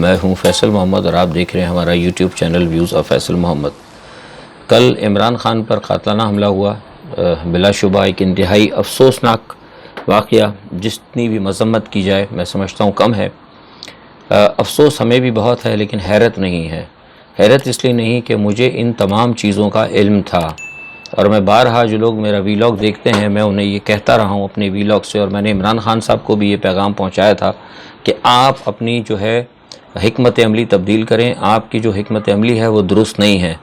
میں ہوں فیصل محمد اور آپ دیکھ رہے ہیں ہمارا YouTube channel views of Faisal Muhammad. کل عمران خان پر قاتلانہ حملہ ہوا، بلا شبہ ایک انتہائی افسوسناک واقعہ، جتنی بھی مذمت کی جائے میں سمجھتا ہوں کم ہے۔ افسوس ہمیں بھی بہت ہے لیکن حیرت نہیں ہے۔ حیرت اس لیے نہیں کہ مجھے ان تمام چیزوں کا علم تھا، اور میں بارہا جو لوگ میرا ویلاگ دیکھتے ہیں میں انہیں یہ کہتا رہا ہوں اپنے ویلاگ سے، اور میں نے عمران خان صاحب کو بھی یہ پیغام پہنچایا تھا کہ آپ اپنی جو ہے حکمت عملی تبدیل کریں۔ آپ کی جو حکمت عملی ہے وہ درست نہیں ہے۔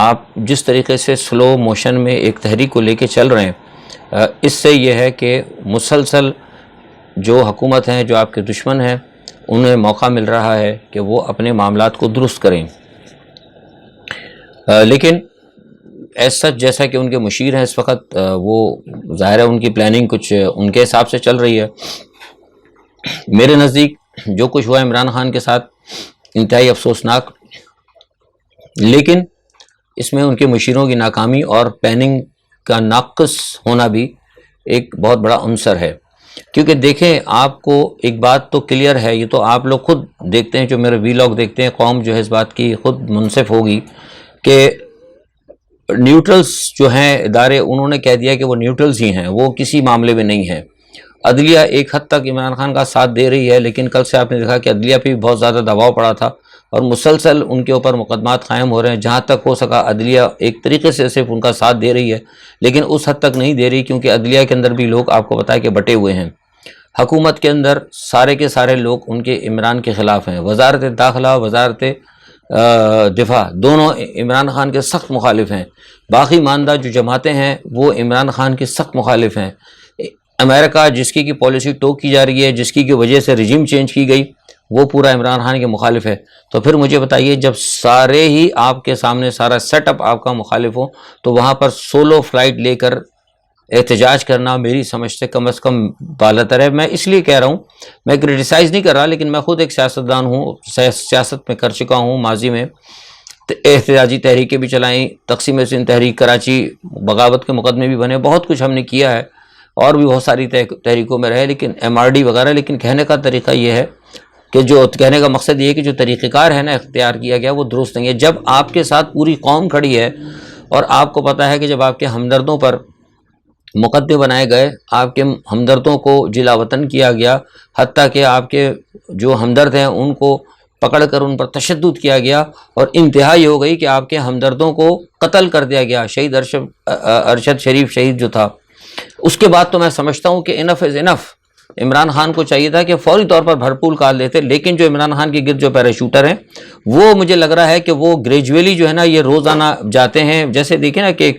آپ جس طریقے سے سلو موشن میں ایک تحریک کو لے کے چل رہے ہیں، اس سے یہ ہے کہ مسلسل جو حکومت ہیں، جو آپ کے دشمن ہیں، انہیں موقع مل رہا ہے کہ وہ اپنے معاملات کو درست کریں۔ لیکن ایز سچ جیسا کہ ان کے مشیر ہیں اس وقت، وہ ظاہر ہے ان کی پلاننگ کچھ ان کے حساب سے چل رہی ہے۔ میرے نزدیک جو کچھ ہوا عمران خان کے ساتھ انتہائی افسوسناک، لیکن اس میں ان کے مشیروں کی ناکامی اور پلاننگ کا ناقص ہونا بھی ایک بہت بڑا عنصر ہے۔ کیونکہ دیکھیں، آپ کو ایک بات تو کلیئر ہے، یہ تو آپ لوگ خود دیکھتے ہیں، جو میرے ویلاگ دیکھتے ہیں، قوم جو ہے اس بات کی خود منصف ہوگی کہ نیوٹرلز جو ہیں ادارے، انہوں نے کہہ دیا کہ وہ نیوٹرلز ہی ہیں، وہ کسی معاملے میں نہیں ہیں۔ عدلیہ ایک حد تک عمران خان کا ساتھ دے رہی ہے، لیکن کل سے آپ نے دیکھا کہ عدلیہ پہ بھی بہت زیادہ دباؤ پڑا تھا، اور مسلسل ان کے اوپر مقدمات قائم ہو رہے ہیں۔ جہاں تک ہو سکا عدلیہ ایک طریقے سے صرف ان کا ساتھ دے رہی ہے، لیکن اس حد تک نہیں دے رہی، کیونکہ عدلیہ کے اندر بھی لوگ آپ کو بتائے کہ بٹے ہوئے ہیں۔ حکومت کے اندر سارے کے سارے لوگ ان کے عمران کے خلاف ہیں۔ وزارت داخلہ، وزارت دفاع، دونوں عمران خان کے سخت مخالف ہیں۔ باقی ماندہ جو جماعتیں ہیں وہ عمران خان کے سخت مخالف ہیں۔ امریکہ جس کی پالیسی ٹوک کی جا رہی ہے، جس کی وجہ سے رجیم چینج کی گئی، وہ پورا عمران خان کے مخالف ہے۔ تو پھر مجھے بتائیے، جب سارے ہی آپ کے سامنے سارا سیٹ اپ آپ کا مخالف ہو، تو وہاں پر سولو فلائٹ لے کر احتجاج کرنا میری سمجھ سے کم از کم بالاتر ہے۔ میں اس لیے کہہ رہا ہوں، میں کرٹیسائز نہیں کر رہا، لیکن میں خود ایک سیاستدان ہوں، سیاست میں کر چکا ہوں ماضی میں، احتجاجی تحریکیں بھی چلائیں، تقسیم سندھ تحریک، کراچی بغاوت کے مقدمے بھی بنے، بہت کچھ ہم نے کیا ہے، اور بھی بہت ساری تحریکوں میں رہے، لیکن MRD وغیرہ۔ لیکن کہنے کا طریقہ یہ ہے کہ جو کہنے کا مقصد یہ ہے کہ جو طریقہ کار ہے نا اختیار کیا گیا وہ درست نہیں ہے۔ جب آپ کے ساتھ پوری قوم کھڑی ہے، اور آپ کو پتہ ہے کہ جب آپ کے ہمدردوں پر مقدمے بنائے گئے، آپ کے ہمدردوں کو جلا وطن کیا گیا، حتیٰ کہ آپ کے جو ہمدرد ہیں ان کو پکڑ کر ان پر تشدد کیا گیا، اور انتہا یہ ہو گئی کہ آپ کے ہمدردوں کو قتل کر دیا گیا، شہید ارشد شریف شہید جو تھا۔ اس کے بعد تو میں سمجھتا ہوں کہ انف از انف۔ عمران خان کو چاہیے تھا کہ فوری طور پر بھرپور کال دیتے، لیکن جو عمران خان کے گرد جو پیراشوٹر ہیں، وہ مجھے لگ رہا ہے کہ وہ گریجولی جو ہے نا یہ روزانہ جاتے ہیں۔ جیسے دیکھیں نا کہ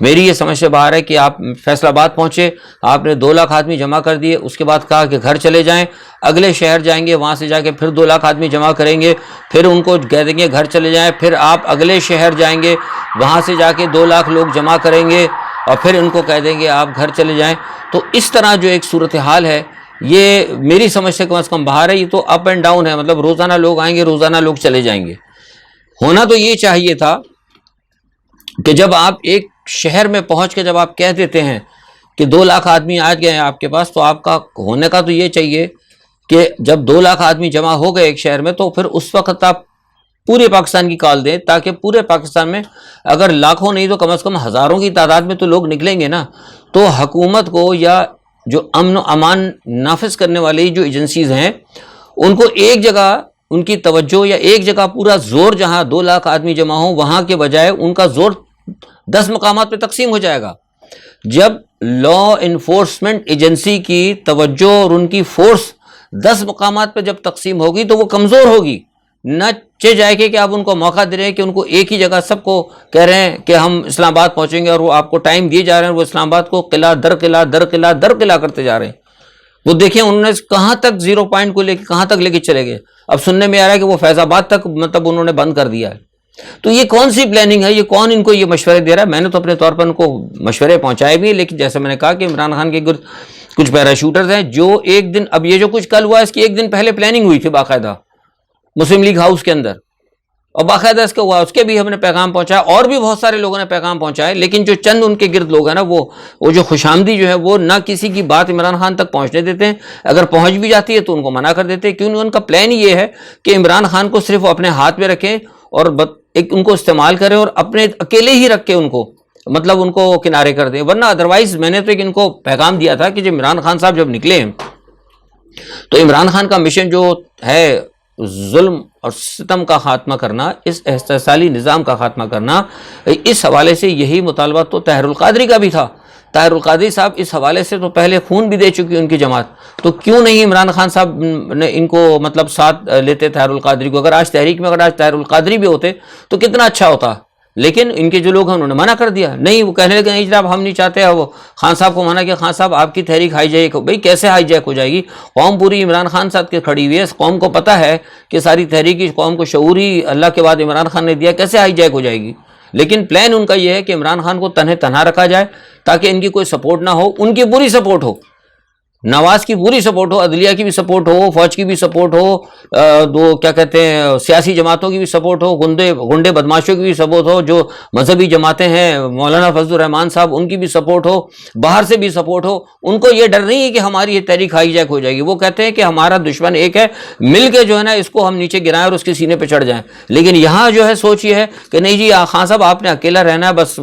میری یہ سمجھ سے باہر ہے کہ آپ فیصل آباد پہنچے، آپ نے 2 لاکھ آدمی جمع کر دیے، اس کے بعد کہا کہ گھر چلے جائیں، اگلے شہر جائیں گے، وہاں سے جا کے پھر 2 لاکھ آدمی جمع کریں گے، پھر ان کو کہہ دیں گے گھر چلے جائیں، پھر آپ اگلے شہر جائیں گے، وہاں سے جا کے 2 لاکھ لوگ جمع کریں گے، اور پھر ان کو کہہ دیں گے آپ گھر چلے جائیں۔ تو اس طرح جو ایک صورتحال ہے، یہ میری سمجھ سے کم از کم باہر ہے۔ یہ تو اپ اینڈ ڈاؤن ہے، مطلب روزانہ لوگ آئیں گے، روزانہ لوگ چلے جائیں گے۔ ہونا تو یہ چاہیے تھا کہ جب آپ ایک شہر میں پہنچ کے جب آپ کہہ دیتے ہیں کہ 2 لاکھ آدمی آ گئے ہیں آپ کے پاس، تو آپ کا ہونے کا تو یہ چاہیے کہ جب 2 لاکھ آدمی جمع ہو گئے ایک شہر میں، تو پھر اس وقت آپ پورے پاکستان کی کال دیں، تاکہ پورے پاکستان میں اگر لاکھوں نہیں تو کم از کم ہزاروں کی تعداد میں تو لوگ نکلیں گے نا۔ تو حکومت کو یا جو امن و امان نافذ کرنے والی جو ایجنسیز ہیں، ان کو ایک جگہ ان کی توجہ، یا ایک جگہ پورا زور جہاں 2 لاکھ آدمی جمع ہوں، وہاں کے بجائے ان کا زور 10 مقامات پہ تقسیم ہو جائے گا۔ جب لا انفورسمنٹ ایجنسی کی توجہ اور ان کی فورس 10 مقامات پہ جب تقسیم ہوگی تو وہ کمزور ہوگی۔ نہ جائے کہ آپ ان کو موقع دے رہے ہیں کہ ان کو ایک ہی جگہ سب کو کہہ رہے ہیں کہ ہم اسلام آباد پہنچیں گے، اور وہ آپ کو ٹائم دیے جا رہے ہیں، وہ اسلام آباد کو قلعہ در قلعہ در قلعہ در قلعہ کرتے جا رہے ہیں۔ وہ دیکھیں انہوں نے کہاں تک 0 پوائنٹ کو لے کے کہاں تک لے کے چلے گئے۔ اب سننے میں آ رہا ہے کہ وہ فیض آباد تک مطلب انہوں نے بند کر دیا ہے۔ تو یہ کون سی پلاننگ ہے؟ یہ کون ان کو یہ مشورے دے رہا ہے؟ میں نے تو اپنے طور پر ان کو مشورے پہنچائے بھی، لیکن جیسے میں نے کہا کہ عمران خان کے کچھ پیراشوٹرز ہیں جو ایک دن، اب یہ جو کچھ کل ہوا اس کی ایک دن پہلے پلاننگ ہوئی تھی باقاعدہ مسلم لیگ ہاؤس کے اندر، اور باقاعدہ اس کے ہوا، اس کے بھی ہم نے پیغام پہنچایا، اور بھی بہت سارے لوگوں نے پیغام پہنچائے، لیکن جو چند ان کے گرد لوگ ہیں نا، وہ جو خوشامدی جو ہے وہ نہ کسی کی بات عمران خان تک پہنچنے دیتے ہیں، اگر پہنچ بھی جاتی ہے تو ان کو منع کر دیتے ہیں، کیونکہ ان کا پلان یہ ہے کہ عمران خان کو صرف اپنے ہاتھ میں رکھیں اور ایک ان کو استعمال کریں اور اپنے اکیلے ہی رکھ کے ان کو مطلب ان کو کنارے کر دیں، ورنہ ادروائز میں نے تو ایک ان کو پیغام دیا تھا کہ جب عمران خان صاحب جب نکلے تو عمران خان کا مشن جو ہے ظلم اور ستم کا خاتمہ کرنا، اس استحصالی نظام کا خاتمہ کرنا، اس حوالے سے یہی مطالبہ تو طاہر القادری کا بھی تھا۔ طاہر القادری صاحب اس حوالے سے تو پہلے خون بھی دے چکی ان کی جماعت، تو کیوں نہیں عمران خان صاحب نے ان کو مطلب ساتھ لیتے طاہر القادری کو؟ اگر آج تحریک میں اگر آج طاہر القادری بھی ہوتے تو کتنا اچھا ہوتا، لیکن ان کے جو لوگ ہیں انہوں نے منع کر دیا، نہیں، وہ کہنے لگے نہیں جناب ہم نہیں چاہتے، وہ خان صاحب کو منع کیا، خان صاحب آپ کی تحریک ہائی جیک ہو، بھئی کیسے ہائی جیک ہو جائے گی؟ قوم پوری عمران خان صاحب کے کھڑی ہوئی ہے، اس قوم کو پتہ ہے کہ ساری تحریک اس قوم کو شعور ہی اللہ کے بعد عمران خان نے دیا، کیسے ہائی جیک ہو جائے گی؟ لیکن پلان ان کا یہ ہے کہ عمران خان کو تنہا رکھا جائے تاکہ ان کی کوئی سپورٹ نہ ہو، ان کی پوری سپورٹ ہو، نواز کی پوری سپورٹ ہو، عدلیہ کی بھی سپورٹ ہو، فوج کی بھی سپورٹ ہو، کیا کہتے ہیں سیاسی جماعتوں کی بھی سپورٹ ہو، گنڈے بدماشوں کی بھی سپورٹ ہو، جو مذہبی جماعتیں ہیں مولانا فضل الرحمان صاحب ان کی بھی سپورٹ ہو، باہر سے بھی سپورٹ ہو۔ ان کو یہ ڈر نہیں ہے کہ ہماری یہ تحریک ہائی جیک ہو جائے گی، وہ کہتے ہیں کہ ہمارا دشمن ایک ہے، مل کے جو ہے نا اس کو ہم نیچے گرائیں اور اس کے سینے پہ چڑھ جائیں۔ لیکن یہاں جو ہے سوچ یہ ہے کہ نہیں جی خان صاحب آپ نے اکیلا رہنا ہے بس،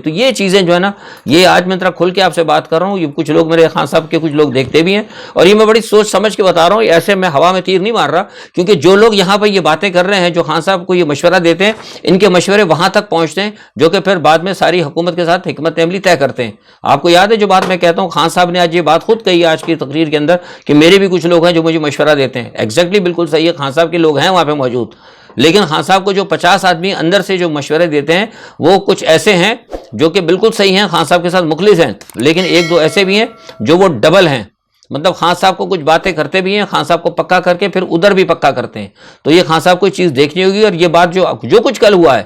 یہ چیزیں جو ہے نا، یہ آج میں ذرا کھل کے آپ سے بات کر رہا ہوں، یہ کچھ لوگ میرے خان صاحب کے کچھ لوگ دیکھتے بھی ہیں، اور یہ میں بڑی سوچ سمجھ کے بتا رہا ہوں، ایسے میں ہوا میں تیر نہیں مار رہا، کیونکہ جو لوگ یہاں پہ یہ باتیں کر رہے ہیں، جو خان صاحب کو یہ مشورہ دیتے ہیں، ان کے مشورے وہاں تک پہنچتے ہیں جو کہ پھر بعد میں ساری حکومت کے ساتھ حکمت عملی طے کرتے ہیں۔ آپ کو یاد ہے جو بات میں کہتا ہوں، خان صاحب نے آج یہ بات خود کہی آج کی تقریر کے اندر کہ میرے بھی کچھ لوگ ہیں جو مجھے مشورہ دیتے ہیں، ایگزیکٹلی بالکل صحیح ہے، خان صاحب کے لوگ ہیں وہاں پہ موجود، لیکن خان صاحب کو جو 50 آدمی اندر سے جو مشورے دیتے ہیں وہ کچھ ایسے ہیں جو کہ بالکل صحیح ہیں، خان صاحب کے ساتھ مخلص ہیں، لیکن ایک دو ایسے بھی ہیں جو وہ ڈبل ہیں، مطلب خان صاحب کو کچھ باتیں کرتے بھی ہیں، خان صاحب کو پکا کر کے پھر ادھر بھی پکا کرتے ہیں۔ تو یہ خان صاحب کو چیز دیکھنی ہوگی، اور یہ بات جو کچھ کل ہوا ہے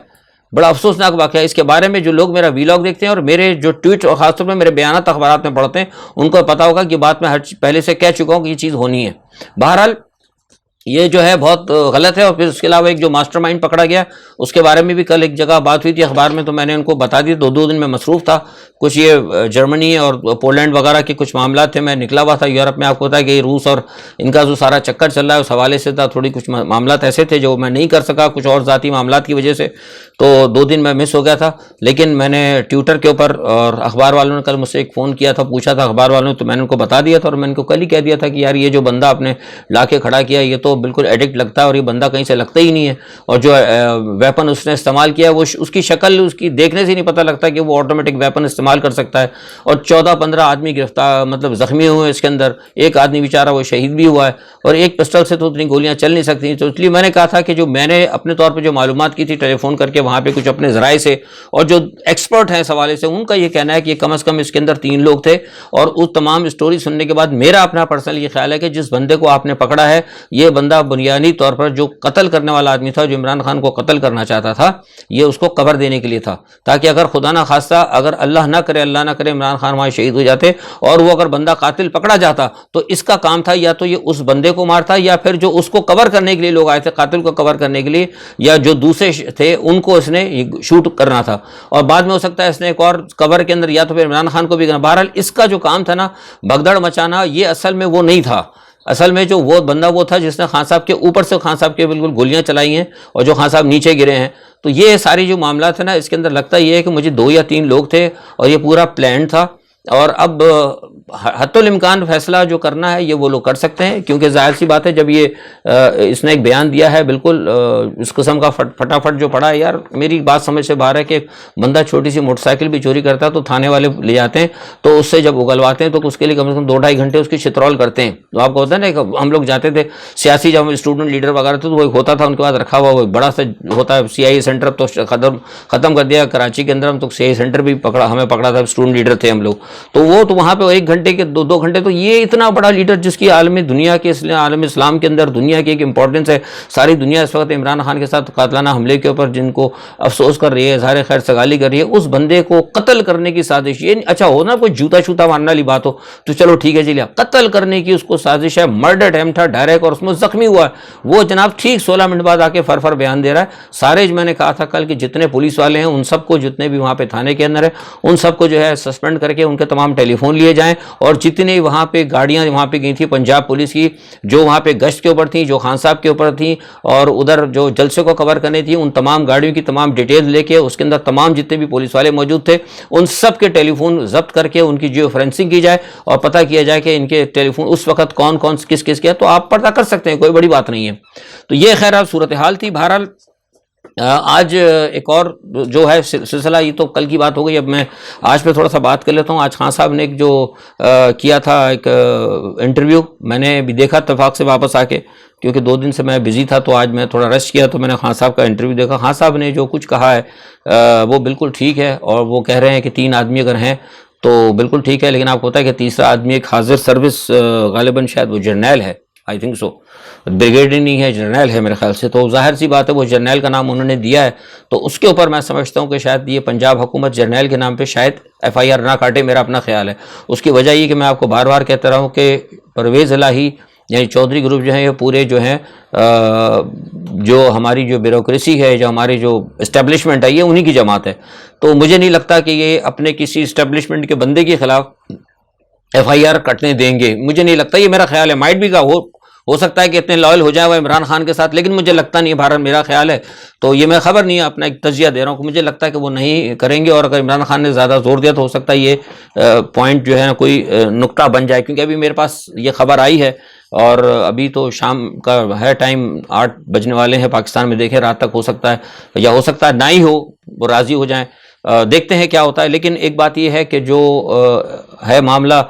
بڑا افسوسناک واقعہ ہے، اس کے بارے میں جو لوگ میرا ویلاگ دیکھتے ہیں اور میرے جو ٹویٹ اور خاص طور پہ میرے بیانات اخبارات میں پڑھتے ہیں ان کو پتا ہوگا کہ بات میں پہلے سے کہہ چکا ہوں کہ یہ چیز ہونی ہے۔ بہرحال یہ جو ہے بہت غلط ہے، اور پھر اس کے علاوہ ایک جو ماسٹر مائنڈ پکڑا گیا اس کے بارے میں بھی کل ایک جگہ بات ہوئی تھی اخبار میں، تو میں نے ان کو بتا دی، دو دن میں مصروف تھا، کچھ یہ جرمنی اور پولینڈ وغیرہ کے کچھ معاملات تھے، میں نکلا ہوا تھا یورپ میں، آپ کو پتا ہے کہ روس اور ان کا جو سارا چکر چل رہا ہے اس حوالے سے تھا، تھوڑی کچھ معاملات ایسے تھے جو میں نہیں کر سکا کچھ اور ذاتی معاملات کی وجہ سے، تو 2 دن میں مس ہو گیا تھا۔ لیکن میں نے ٹویٹر کے اوپر، اور اخبار والوں نے کل مجھ سے ایک فون کیا تھا، پوچھا تھا اخبار والوں نے، تو میں نے ان کو بتا دیا تھا، اور میں ان کو کل ہی کہہ دیا تھا کہ یار یہ جو بندہ آپ نے لا کے کھڑا کیا یہ تو بالکل ایڈکٹ لگتا ہے، اور یہ بندہ کہیں سے لگتا ہی نہیں ہے، اور جو ویپن اس نے استعمال کیا وہ اس کی شکل اس کی دیکھنے سے نہیں پتہ لگتا کہ وہ آٹومیٹک ویپن استعمال کر سکتا ہے، اور 14-15 آدمی گرفتار مطلب زخمی ہوئے اس کے اندر، ایک آدمی بیچارہ وہ شہید بھی ہوا ہے، اور ایک پسٹل سے تو اتنی گولیاں چل نہیں سکتی۔ تو اس لیے میں نے کہا تھا کہ جو میں نے اپنے طور پہ جو معلومات کی تھی ٹیلی فون کر کے وہاں پہ کچھ اپنے ذرائع سے، اور جو ایکسپرٹ ہیں اس حوالے سے ان کا یہ کہنا ہے کہ کم از کم اس کے اندر 3 لوگ تھے، اور اس تمام اسٹوری سننے کے بعد میرا اپنا پرسنل یہ خیال ہے کہ جس بندے کو آپ نے پکڑا ہے یہ بندہ بنیادی طور پر جو قتل کرنے والا آدمی تھا، جو عمران خان کو قتل کرنا چاہتا تھا، یہ اس کو قبر دینے کے لیے تھا، تاکہ اگر خدا نہ خواستہ اگر اللہ نہ کرے عمران خان وہاں شہید ہو جاتے اور وہ اگر بندہ قاتل پکڑا جاتا تو اس کا کام تھا یا تو یہ اس بندے کو مارتا، یا پھر جو اس کو کور کرنے کے لیے لوگ آئے تھے قاتل کو کور کرنے کے لیے، یا جو دوسرے تھے ان کو اس نے شوٹ کرنا تھا، اور بعد میں ہو سکتا ہے اس نے ایک اور کور کے اندر یا تو پھر عمران خان کو بھی کرنا۔ بہرحال اس کا جو کام تھا نا بھگدڑ مچانا، یہ اصل میں وہ نہیں تھا، اصل میں جو وہ بندہ وہ تھا جس نے خان صاحب کے اوپر سے خان صاحب کے بالکل گولیاں چلائی ہیں، اور جو خان صاحب نیچے گرے ہیں۔ تو یہ ساری جو معاملات ہیں نا اس کے اندر لگتا یہ ہے کہ مجھے 2 یا 3 لوگ تھے اور یہ پورا پلان تھا، اور اب حتی الامکان فیصلہ جو کرنا ہے یہ وہ لوگ کر سکتے ہیں، کیونکہ ظاہر سی بات ہے جب یہ اس نے ایک بیان دیا ہے بالکل اس قسم کا پھٹافٹ جو پڑا ہے، یار میری بات سمجھ سے باہر ہے کہ بندہ چھوٹی سی موٹر سائیکل بھی چوری کرتا ہے تو تھانے والے لے جاتے ہیں، تو اس سے جب اگلواتے ہیں تو اس کے لیے کم سے کم 2-2.5 گھنٹے اس کی چترول کرتے ہیں۔ تو آپ کو ہوتا ہے نا کہ ہم لوگ جاتے تھے سیاسی جب اسٹوڈنٹ لیڈر وغیرہ تھے تو وہ ہوتا تھا ان کے پاس رکھا ہوا وہ بڑا سا ہوتا ہے CIA سینٹر، تو ختم کر دیا کراچی کے اندر، ہم تو CIA سینٹر بھی ہمیں پکڑا تھا، اسٹوڈنٹ لیڈر تھے ہم لوگ، تو وہ تو وہاں پہ 1 گھنٹے کے 2 گھنٹے، تو یہ اتنا بڑا لیڈر جس کی عالمی دنیا کے عالم اسلام کے اندر دنیا کی ایک امپورٹنس ہے، ساری دنیا اس وقت عمران خان کے ساتھ قاتلانہ حملے کے اوپر جن کو افسوس کر رہی ہے، اظہار خیر سگالی کر رہی ہے، اس بندے کو قتل کرنے کی سازش، یہ اچھا ہو نا کوئی جوتا شوتا مارنے والی بات ہو تو چلو ٹھیک ہے جی، لیا قتل کرنے کی اس کو سازش ہے، مرڈر اٹیمپٹ تھا ڈائریکٹ، اور اس میں زخمی ہوا ہے وہ جناب ٹھیک 16 منٹ بعد آ کے فر بیان دے رہا ہے۔ سارے میں نے کہا تھا کل کہ جتنے پولیس والے ہیں ان سب کو، جتنے بھی وہاں پہ تھانے کے اندر ہیں ان سب کو جو ہے سسپینڈ کر کے ان کے تمام ٹیلی فون لیے جائیں، اور جتنے وہاں پہ گاڑیاں وہاں پہ گئی تھیں پنجاب پولیس کی جو وہاں پہ گشت کے اوپر تھیں، جو خان صاحب کے اوپر تھیں اور ادھر جو جلسے کو کور کرنے تھی، ان تمام گاڑیوں کی تمام ڈیٹیل لے کے اس کے اندر تمام جتنے بھی پولیس والے موجود تھے ان سب کے ٹیلی فون ضبط کر کے ان کی جیو فورینسک کی جائے اور پتہ کیا جائے کہ ان کے ٹیلی فون اس وقت کون کون کس کس کے، تو آپ پتہ کر سکتے ہیں، کوئی بڑی بات نہیں ہے۔ تو یہ خیر صورتحال تھی۔ بہرحال آج ایک اور جو ہے سلسلہ، یہ تو کل کی بات ہو گئی، اب میں آج پہ تھوڑا سا بات کر لیتا ہوں۔ آج خان صاحب نے ایک جو کیا تھا ایک انٹرویو، میں نے بھی دیکھا اتفاق سے واپس آ کے، کیونکہ 2 دن سے میں بزی تھا تو آج میں تھوڑا ریسٹ کیا تو میں نے خان صاحب کا انٹرویو دیکھا۔ خان صاحب نے جو کچھ کہا ہے وہ بالکل ٹھیک ہے، اور وہ کہہ رہے ہیں کہ 3 آدمی اگر ہیں تو بالکل ٹھیک ہے، لیکن آپ کو پتہ ہے کہ تیسرا آدمی ایک حاضر سروس غالباً شاید وہ جرنیل ہے، آئی تھنک سو، بریگیڈیئر نہیں ہے، جرنیل ہے میرے خیال سے، تو ظاہر سی بات ہے وہ جرنیل کا نام انہوں نے دیا ہے، تو اس کے اوپر میں سمجھتا ہوں کہ شاید یہ پنجاب حکومت جرنیل کے نام پہ شاید FIR نہ کاٹے، میرا اپنا خیال ہے۔ اس کی وجہ یہ کہ میں آپ کو بار بار کہتا رہا ہوں کہ پرویز الہی یعنی چودھری گروپ جو ہیں یہ پورے جو ہیں جو ہماری جو بیوروکریسی ہے، جو ہماری جو اسٹیبلشمنٹ ہے، یہ انہی کی جماعت ہے، تو مجھے نہیں لگتا کہ یہ اپنے کسی اسٹیبلشمنٹ کے بندے کے خلاف FIR کٹنے دیں گے، مجھے نہیں لگتا، یہ میرا خیال ہے۔ مائٹ بھی کا ہو سکتا ہے کہ اتنے لائل ہو جائے وہ عمران خان کے ساتھ، لیکن مجھے لگتا نہیں ہے، بھارت میرا خیال ہے، تو یہ میں خبر نہیں ہے، اپنا ایک تجزیہ دے رہا ہوں کہ مجھے لگتا ہے کہ وہ نہیں کریں گے، اور اگر عمران خان نے زیادہ زور دیا تو ہو سکتا ہے یہ پوائنٹ جو ہے نا کوئی نقطہ بن جائے، کیونکہ ابھی میرے پاس یہ خبر آئی ہے اور ابھی تو شام کا ہے ٹائم، 8 بجنے والے ہیں پاکستان میں، دیکھیں رات تک ہو سکتا ہے یا ہو سکتا ہے نہ ہی ہو، وہ راضی ہو جائیں، دیکھتے ہیں کیا ہوتا ہے۔ لیکن ایک بات یہ ہے کہ جو ہے معاملہ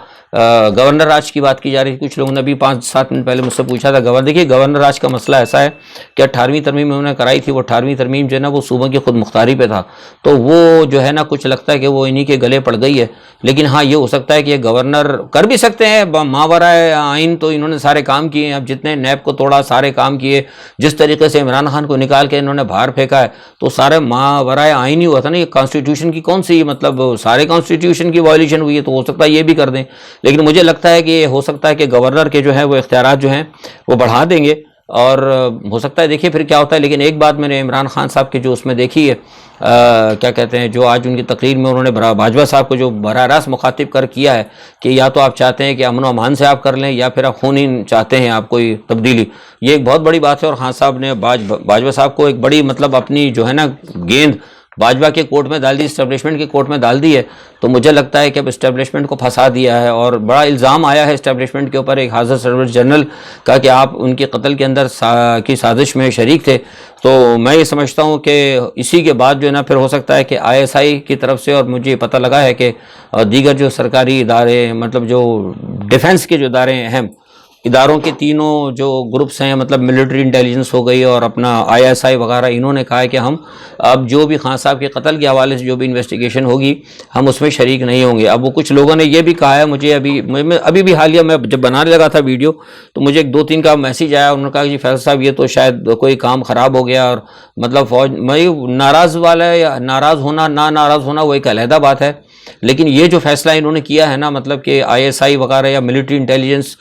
گورنر راج کی بات کی جا رہی تھی، کچھ لوگوں نے ابھی 5-7 منٹ پہلے مجھ سے پوچھا تھا دیکھیے گورنر راج کا مسئلہ ایسا ہے کہ 18ویں ترمیم انہوں نے کرائی تھی، وہ 18ویں ترمیم جو ہے نا وہ صوبوں کی خود مختاری پہ تھا، تو وہ جو ہے نا کچھ لگتا ہے کہ وہ انہی کے گلے پڑ گئی ہے، لیکن ہاں یہ ہو سکتا ہے کہ یہ گورنر کر بھی سکتے ہیں، ماورائے آئین تو انہوں نے سارے کام کیے ہیں، اب جتنے نیب کو توڑا سارے کام کیے، جس طریقے سے عمران خان کو نکال کے انہوں نے باہر پھینکا ہے تو سارے ماورائے آئین ہی ہوا تھا نا، یہ کانسٹیٹیوشن کی کون سی، مطلب سارے کانسٹیٹیوشن کی وائلیشن ہوئی ہے، تو ہو سکتا ہے یہ بھی کر دیں، لیکن مجھے لگتا ہے کہ یہ ہو سکتا ہے کہ گورنر کے جو ہیں وہ اختیارات جو ہیں وہ بڑھا دیں گے، اور ہو سکتا ہے دیکھیے پھر کیا ہوتا ہے۔ لیکن ایک بات میں نے عمران خان صاحب کی جو اس میں دیکھی ہے، کیا کہتے ہیں، جو آج ان کی تقریر میں انہوں نے باجوہ صاحب کو جو براہ راست مخاطب کر کیا ہے کہ یا تو آپ چاہتے ہیں کہ امن و امان سے آپ کر لیں یا پھر آپ خونی چاہتے ہیں آپ کوئی تبدیلی، یہ ایک بہت بڑی بات ہے، اور خان صاحب نے باجوہ صاحب کو ایک بڑی مطلب اپنی جو ہے نا گیند باجوہ کے کورٹ میں ڈال دی، اسٹیبلشمنٹ کے کورٹ میں ڈال دی ہے، تو مجھے لگتا ہے کہ اب اسٹیبلشمنٹ کو پھنسا دیا ہے، اور بڑا الزام آیا ہے اسٹیبلشمنٹ کے اوپر ایک حاضر سروس جنرل کا کہ آپ ان کے قتل کے اندر کی سازش میں شریک تھے، تو میں یہ سمجھتا ہوں کہ اسی کے بعد جو ہے نا پھر ہو سکتا ہے کہ ISI کی طرف سے، اور مجھے پتہ لگا ہے کہ دیگر جو سرکاری ادارے مطلب جو ڈیفنس کے جو ادارے ہیں، اہم اداروں کے تینوں جو گروپس ہیں، مطلب ملٹری انٹیلیجنس ہو گئی اور اپنا ISI وغیرہ، انہوں نے کہا ہے کہ ہم اب جو بھی خان صاحب کے قتل کے حوالے سے جو بھی انویسٹیگیشن ہوگی ہم اس میں شریک نہیں ہوں گے۔ اب وہ کچھ لوگوں نے یہ بھی کہا ہے، مجھے ابھی بھی حالیہ میں جب بنانے لگا تھا ویڈیو تو مجھے 2-3 کا میسیج آیا، انہوں نے کہا کہ جی فیصل صاحب یہ تو شاید کوئی کام خراب ہو گیا، اور مطلب فوج میں ناراض والا ہے، یا ناراض ہونا نہ ناراض ہونا وہ ایک علیحدہ بات ہے، لیکن یہ جو فیصلہ انہوں نے کیا ہے نا، مطلب کہ ISI وغیرہ یا ملٹری انٹیلیجنس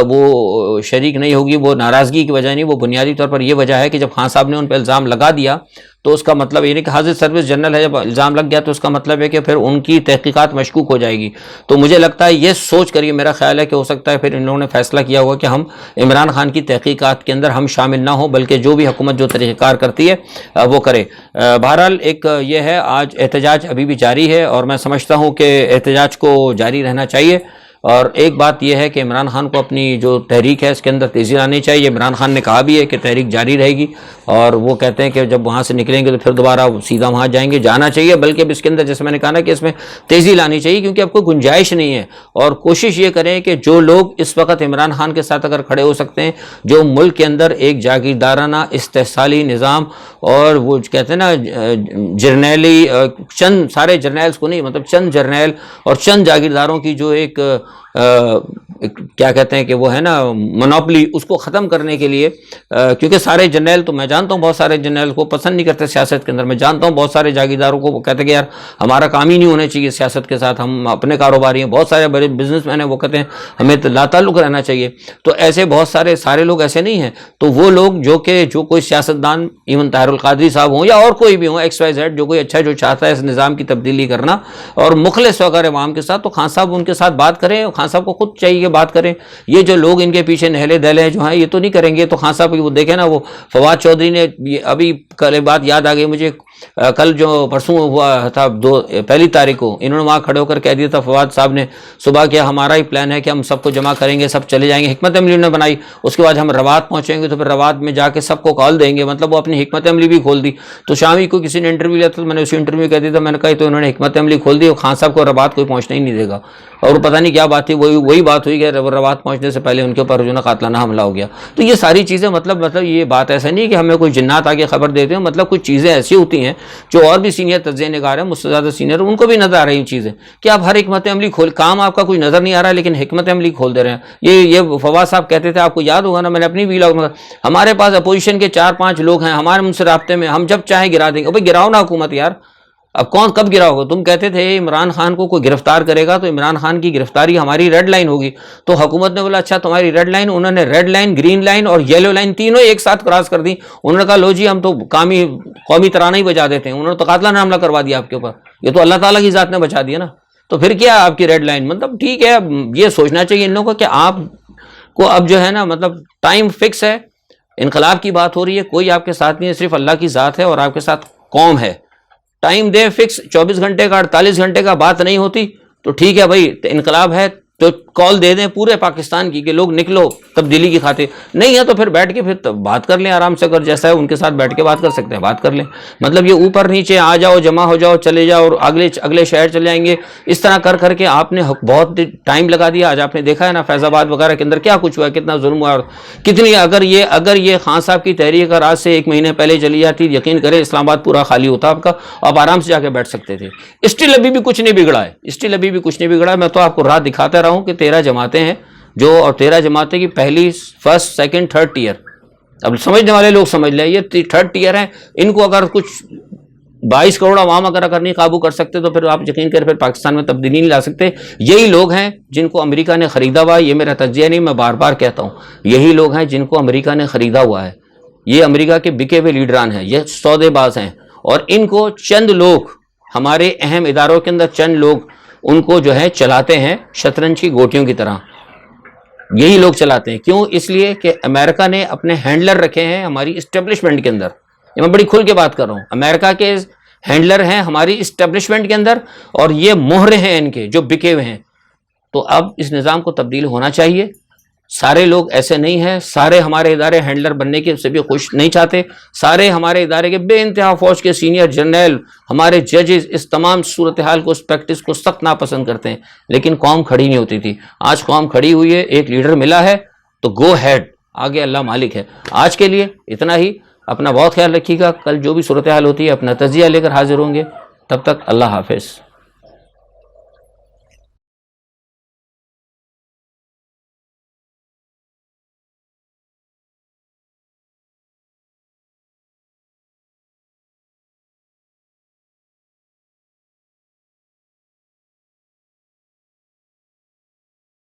وہ شریک نہیں ہوگی، وہ ناراضگی کی وجہ نہیں، وہ بنیادی طور پر یہ وجہ ہے کہ جب خان صاحب نے ان پہ الزام لگا دیا تو اس کا مطلب یہ نہیں کہ حاضر سروس جنرل ہے، جب الزام لگ گیا تو اس کا مطلب ہے کہ پھر ان کی تحقیقات مشکوک ہو جائے گی، تو مجھے لگتا ہے یہ سوچ کر، یہ میرا خیال ہے کہ ہو سکتا ہے پھر انہوں نے فیصلہ کیا ہوا کہ ہم عمران خان کی تحقیقات کے اندر ہم شامل نہ ہوں، بلکہ جو بھی حکومت جو طریقہ کار کرتی ہے وہ کرے۔ بہرحال ایک یہ ہے، آج احتجاج ابھی بھی جاری ہے، اور میں سمجھتا ہوں کہ احتجاج کو جاری رہنا چاہیے، اور ایک بات یہ ہے کہ عمران خان کو اپنی جو تحریک ہے اس کے اندر تیزی لانی چاہیے. عمران خان نے کہا بھی ہے کہ تحریک جاری رہے گی, اور وہ کہتے ہیں کہ جب وہاں سے نکلیں گے تو پھر دوبارہ سیدھا وہاں جائیں گے. جانا چاہیے, بلکہ اب اس کے اندر جیسے میں نے کہا نا کہ اس میں تیزی لانی چاہیے, کیونکہ اب کوئی گنجائش نہیں ہے. اور کوشش یہ کریں کہ جو لوگ اس وقت عمران خان کے ساتھ اگر کھڑے ہو سکتے ہیں, جو ملک کے اندر ایک جاگیردارانہ استحصالی نظام, اور وہ کہتے ہیں نا جرنیلی, چند سارے جرنیلز کو نہیں, مطلب چند جرنیل اور چند جاگیرداروں کی جو ایک کیا کہتے ہیں کہ وہ ہے نا مونوپلی, اس کو ختم کرنے کے لیے, کیونکہ سارے جرنیل تو میں جانتا ہوں بہت سارے جرنیل کو پسند نہیں کرتے سیاست کے اندر. میں جانتا ہوں بہت سارے جاگیرداروں کو وہ کہتے ہیں کہ یار ہمارا کام ہی نہیں ہونا چاہیے سیاست کے ساتھ, ہم اپنے کاروباری ہیں. بہت سارے بڑے بزنس مین ہیں وہ کہتے ہیں ہمیں لا تعلق رہنا چاہیے. تو ایسے بہت سارے لوگ ایسے نہیں ہیں. تو وہ لوگ جو کوئی سیاستدان, ایون طاہر القادری صاحب ہوں یا اور کوئی بھی ہوں, ایکس وائی زیڈ, جو کوئی اچھا جو چاہتا ہے اس نظام کی تبدیلی کرنا اور مخلص وغیرہ عوام کے ساتھ, تو خان صاحب ان کے ساتھ بات کریں. خان صاحب کو خود چاہیے کہ بات کریں. یہ جو لوگ ان کے پیچھے نہلے دہلے جو ہیں یہ تو نہیں کریں گے. تو خان صاحب وہ دیکھیں نا, وہ فواد چودھری نے ابھی کل بات یاد آ گئی مجھے, کل جو پرسوں ہوا تھا 1 تاریخ کو, انہوں نے وہاں کھڑے ہو کر کہہ دیا تھا فواد صاحب نے صبح کیا, ہمارا ہی پلان ہے کہ ہم سب کو جمع کریں گے, سب چلے جائیں گے. حکمت عملی نے بنائی, اس کے بعد ہم روات پہنچیں گے تو پھر روات میں جا کے سب کو کال دیں گے. مطلب وہ اپنی حکمت عملی بھی کھول دی. تو شامی کو کسی نے انٹرویو لیا تھا, تو میں نے اسی انٹرویو میں کہہ دیا تھا, میں نے کہا تو انہوں نے حکمت عملی کھول دی, اور خان صاحب کو روات کوئی پہنچنا ہی نہیں دے گا. اور پتہ نہیں کیا بات تھی, وہی بات ہوئی کہ روات پہنچنے سے پہلے ان کے اوپر جو نا قاتلانہ حملہ ہو گیا. تو یہ ساری چیزیں مطلب یہ بات ایسا نہیں کہ ہمیں کوئی جنات آگے خبر دیتے ہیں. مطلب کچھ چیزیں ایسی ہوتی ہیں جو اور بھی سینئر تجزیہ نگار ہیں, مجھ سے زیادہ سینئر, ان کو بھی نظر آ رہی ہیں چیزیں کہ آپ ہر حکمت عملی کام آپ کا کوئی نظر نہیں آ رہا ہے, لیکن حکمت عملی کھول دے رہے ہیں. یہ فواد صاحب کہتے تھے, آپ کو یاد ہوگا نا, میں نے اپنی ویلاگ میں, ہمارے پاس اپوزیشن کے 4-5 لوگ ہیں, ہمارے ان سے رابطے میں, ہم جب چاہیں گرا دیں گے. بھائی گراؤ نا حکومت یار, اب کون کب گرا ہوگا؟ تم کہتے تھے عمران خان کو کوئی گرفتار کرے گا تو عمران خان کی گرفتاری ہماری ریڈ لائن ہوگی. تو حکومت نے بولا اچھا تمہاری ریڈ لائن, انہوں نے ریڈ لائن, گرین لائن اور یلو لائن تینوں ایک ساتھ کراس کر دی. انہوں نے کہا لو جی ہم تو قومی ترانہ ہی بجا دیتے ہیں. انہوں نے تو قاتلانہ حملہ کروا دیا آپ کے اوپر. یہ تو اللہ تعالیٰ کی ذات نے بچا دیا نا. تو پھر کیا آپ کی ریڈ لائن؟ مطلب ٹھیک ہے, یہ سوچنا چاہیے ان لوگوں کو کہ آپ کو اب جو ہے نا مطلب ٹائم فکس ہے, انقلاب کی بات ہو رہی ہے, کوئی آپ کے ساتھ نہیں ہے, صرف اللہ کی ذات ہے اور آپ کے ساتھ قوم ہے. ٹائم دے فکس, 24 گھنٹے کا 48 گھنٹے کا بات نہیں ہوتی. تو ٹھیک ہے بھائی, انقلاب ہے تو کال دے دیں پورے پاکستان کی کہ لوگ نکلو تبدیلی کی خاطر. نہیں ہے تو پھر بیٹھ کے پھر بات کر لیں آرام سے, اگر جیسا ہے ان کے ساتھ بیٹھ کے بات کر سکتے ہیں بات کر لیں. مطلب یہ اوپر نیچے آ جاؤ, جمع ہو جاؤ, چلے جاؤ اور اگلے شہر چلے جائیں گے, اس طرح کر کے آپ نے بہت ٹائم لگا دیا. آج آپ نے دیکھا ہے نا فیض آباد وغیرہ کے اندر کیا کچھ ہوا ہے, کتنا ظلم ہوا, اور کتنی اگر یہ خان صاحب کی تحریک اگر آج سے 1 مہینے پہلے چلی جاتی, یقین کریں اسلام آباد پورا خالی ہوتا آپ کا, آپ آرام سے جا کے بیٹھ سکتے تھے. اسٹل ابھی بھی کچھ نہیں بگڑا ہے, میں تو آپ کو راہ دکھاتا رہا ہوں کہ 13 جماعتیں ہیں جو, اور 13 جماعتیں کی پہلی, فرسٹ, سیکنڈ, تھرڈ ٹیئر. اب سمجھنے والے لوگ سمجھ لیں, یہ تھرڈ ٹیئر ہیں. ان کو اگر کچھ 22 کروڑ عوام اگر نہیں قابو کر سکتے تو پھر آپ یقین کریں پھر پاکستان میں تبدیلی نہیں لا سکتے. یہی لوگ ہیں جن کو امریکہ نے خریدا ہوا ہے. یہ میرا تجزیہ نہیں, میں بار بار کہتا ہوں, یہی لوگ ہیں جن کو امریکہ نے خریدا ہوا ہے. یہ امریکہ کے بکے ہوئے لیڈران ہیں, یہ سودے باز ہیں, اور ان کو چند لوگ, ہمارے اہم اداروں کے اندر چند لوگ ان کو جو ہے چلاتے ہیں شطرنج کی گوٹیوں کی طرح. یہی لوگ چلاتے ہیں. کیوں؟ اس لیے کہ امریکہ نے اپنے ہینڈلر رکھے ہیں ہماری اسٹیبلشمنٹ کے اندر. یہ میں بڑی کھل کے بات کر رہا ہوں, امریکہ کے ہینڈلر ہیں ہماری اسٹیبلشمنٹ کے اندر, اور یہ مہرے ہیں ان کے جو بکے ہوئے ہیں. تو اب اس نظام کو تبدیل ہونا چاہیے. سارے لوگ ایسے نہیں ہیں, سارے ہمارے ادارے ہینڈلر بننے کے سے بھی خوش نہیں چاہتے. سارے ہمارے ادارے کے بے انتہا فوج کے سینئر جرنیل, ہمارے ججز اس تمام صورتحال کو, اس پریکٹس کو سخت ناپسند کرتے ہیں. لیکن قوم کھڑی نہیں ہوتی تھی. آج قوم کھڑی ہوئی ہے, ایک لیڈر ملا ہے, تو گو ہیڈ, آگے اللہ مالک ہے. آج کے لیے اتنا ہی. اپنا بہت خیال رکھیے گا. کل جو بھی صورتحال ہوتی ہے اپنا تجزیہ لے کر حاضر ہوں گے. تب تک اللہ حافظ.